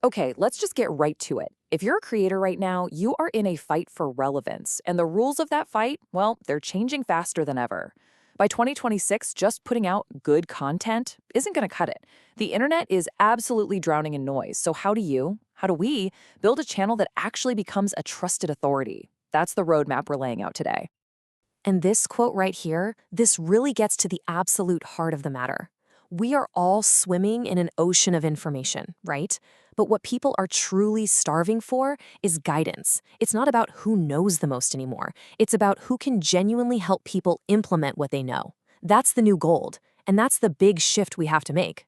Okay, let's just get right to it. If you're a creator right now, you are in a fight for relevance, and the rules of that fight, well, they're changing faster than ever. By 2026, just putting out good content isn't going to cut it. The internet is absolutely drowning in noise. So, how do we build a channel that actually becomes a trusted authority? That's the roadmap we're laying out today. And this quote right here, this really gets to the absolute heart of the matter. We are all swimming in an ocean of information, right? But what people are truly starving for is guidance. It's not about who knows the most anymore. It's about who can genuinely help people implement what they know. That's the new gold. And that's the big shift we have to make.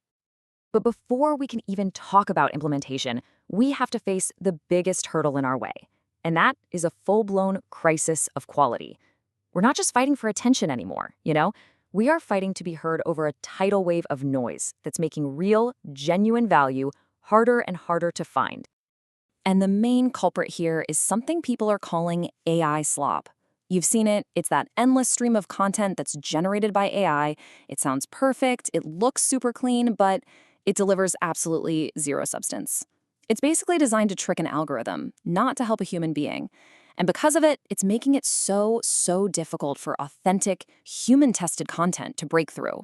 But before we can even talk about implementation, we have to face the biggest hurdle in our way, and that is a full blown crisis of quality. We're not just fighting for attention anymore, you know? We are fighting to be heard over a tidal wave of noise that's making real, genuine value harder and harder to find. And the main culprit here is something people are calling AI slop. You've seen it, it's that endless stream of content that's generated by AI. It sounds perfect, it looks super clean, but it delivers absolutely zero substance. It's basically designed to trick an algorithm, not to help a human being. And because of it, it's making it so difficult for authentic, human-tested content to break through.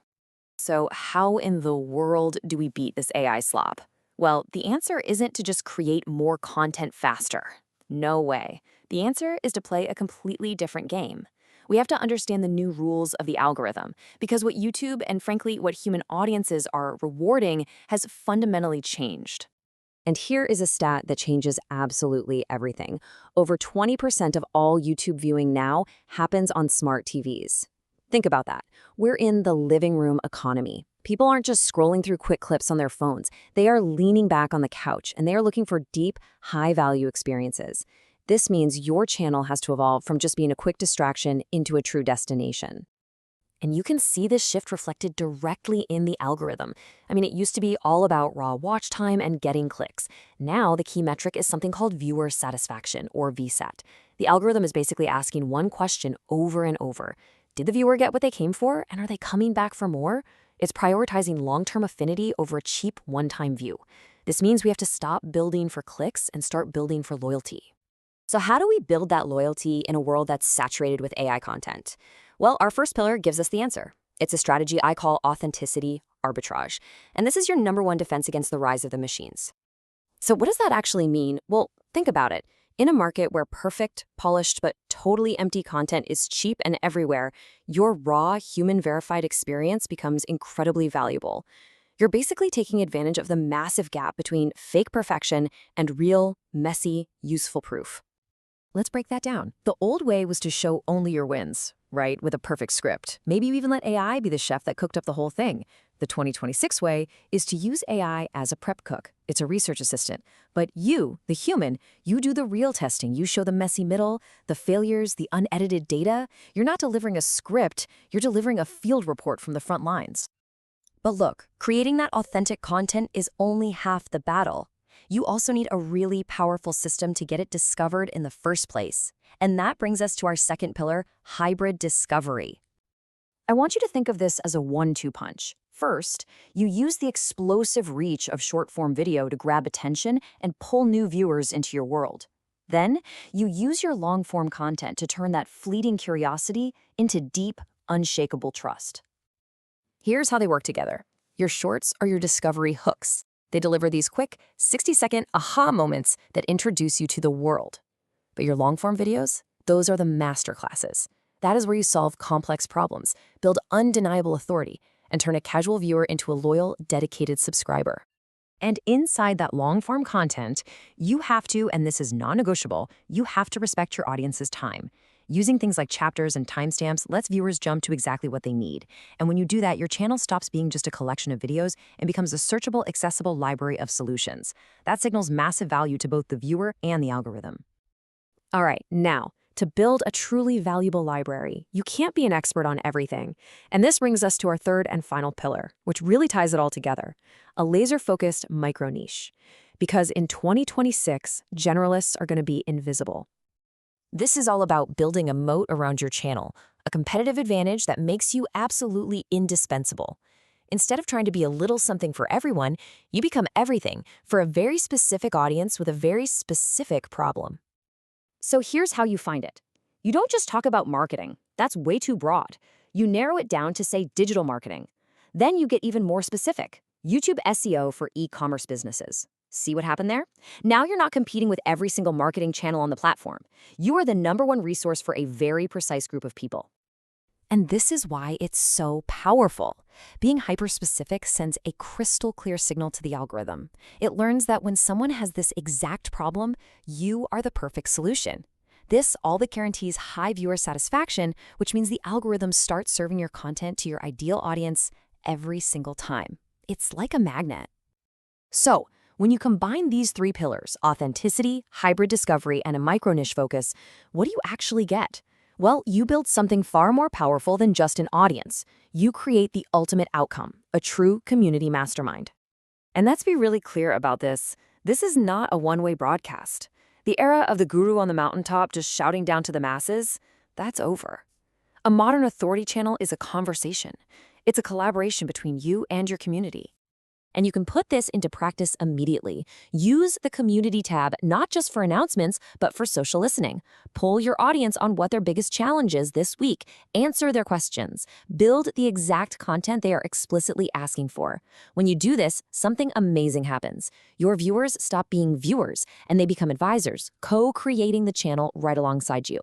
So how in the world do we beat this AI slop? Well, the answer isn't to just create more content faster. No way. The answer is to play a completely different game. We have to understand the new rules of the algorithm, because what YouTube and frankly what human audiences are rewarding has fundamentally changed. And here is a stat that changes absolutely everything. Over 20% of all YouTube viewing now happens on smart TVs. Think about that. We're in the living room economy. People aren't just scrolling through quick clips on their phones. They are leaning back on the couch and they are looking for deep, high-value experiences. This means your channel has to evolve from just being a quick distraction into a true destination. And you can see this shift reflected directly in the algorithm. I mean, it used to be all about raw watch time and getting clicks. Now, the key metric is something called viewer satisfaction, or VSAT. The algorithm is basically asking one question over and over. Did the viewer get what they came for, and are they coming back for more? It's prioritizing long-term affinity over a cheap one-time view. This means we have to stop building for clicks and start building for loyalty. So how do we build that loyalty in a world that's saturated with AI content? Well, our first pillar gives us the answer. It's a strategy I call authenticity arbitrage. And this is your number one defense against the rise of the machines. So what does that actually mean? Well, think about it. In a market where perfect, polished, but totally empty content is cheap and everywhere, your raw, human-verified experience becomes incredibly valuable. You're basically taking advantage of the massive gap between fake perfection and real, messy, useful proof. Let's break that down. The old way was to show only your wins, right, with a perfect script. Maybe you even let AI be the chef that cooked up the whole thing. The 2026 way is to use AI as a prep cook. It's a research assistant. But you, the human, you do the real testing. You show the messy middle, the failures, the unedited data. You're not delivering a script, you're delivering a field report from the front lines. But look, creating that authentic content is only half the battle. You also need a really powerful system to get it discovered in the first place. And that brings us to our second pillar, hybrid discovery. I want you to think of this as a 1-2 punch. First, you use the explosive reach of short-form video to grab attention and pull new viewers into your world. Then, you use your long-form content to turn that fleeting curiosity into deep, unshakable trust. Here's how they work together. Your shorts are your discovery hooks. They deliver these quick, 60-second aha moments that introduce you to the world. But your long-form videos, those are the masterclasses. That is where you solve complex problems, build undeniable authority, and turn a casual viewer into a loyal, dedicated subscriber. And inside that long-form content, you have to, and this is non-negotiable, you have to respect your audience's time. Using things like chapters and timestamps lets viewers jump to exactly what they need. And when you do that, your channel stops being just a collection of videos and becomes a searchable, accessible library of solutions. That signals massive value to both the viewer and the algorithm. All right, now, to build a truly valuable library, you can't be an expert on everything. And this brings us to our third and final pillar, which really ties it all together, a laser-focused micro-niche. Because in 2026, generalists are going to be invisible. This is all about building a moat around your channel, a competitive advantage that makes you absolutely indispensable. Instead of trying to be a little something for everyone, you become everything for a very specific audience with a very specific problem. So here's how you find it. You don't just talk about marketing. That's way too broad. You narrow it down to, say, digital marketing. Then you get even more specific. YouTube SEO for e-commerce businesses. See what happened there? Now you're not competing with every single marketing channel on the platform. You are the #1 resource for a very precise group of people. And this is why it's so powerful. Being hyper-specific sends a crystal clear signal to the algorithm. It learns that when someone has this exact problem, you are the perfect solution. This all but guarantees high viewer satisfaction, which means the algorithm starts serving your content to your ideal audience every single time. It's like a magnet. So, when you combine these 3 pillars, authenticity, hybrid discovery, and a micro-niche focus, what do you actually get? Well, you build something far more powerful than just an audience. You create the ultimate outcome, a true community mastermind. And let's be really clear about this. This is not a one-way broadcast. The era of the guru on the mountaintop just shouting down to the masses, that's over. A modern authority channel is a conversation. It's a collaboration between you and your community. And you can put this into practice immediately. Use the community tab not just for announcements, but for social listening. Poll your audience on what their biggest challenge is this week. Answer their questions. Build the exact content they are explicitly asking for. When you do this, something amazing happens. Your viewers stop being viewers, and they become advisors, co-creating the channel right alongside you.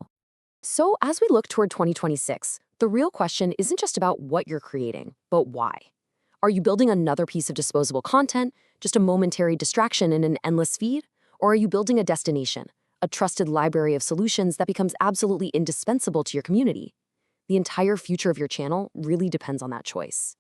So as we look toward 2026, the real question isn't just about what you're creating, but why. Are you building another piece of disposable content, just a momentary distraction in an endless feed? Or are you building a destination, a trusted library of solutions that becomes absolutely indispensable to your community? The entire future of your channel really depends on that choice.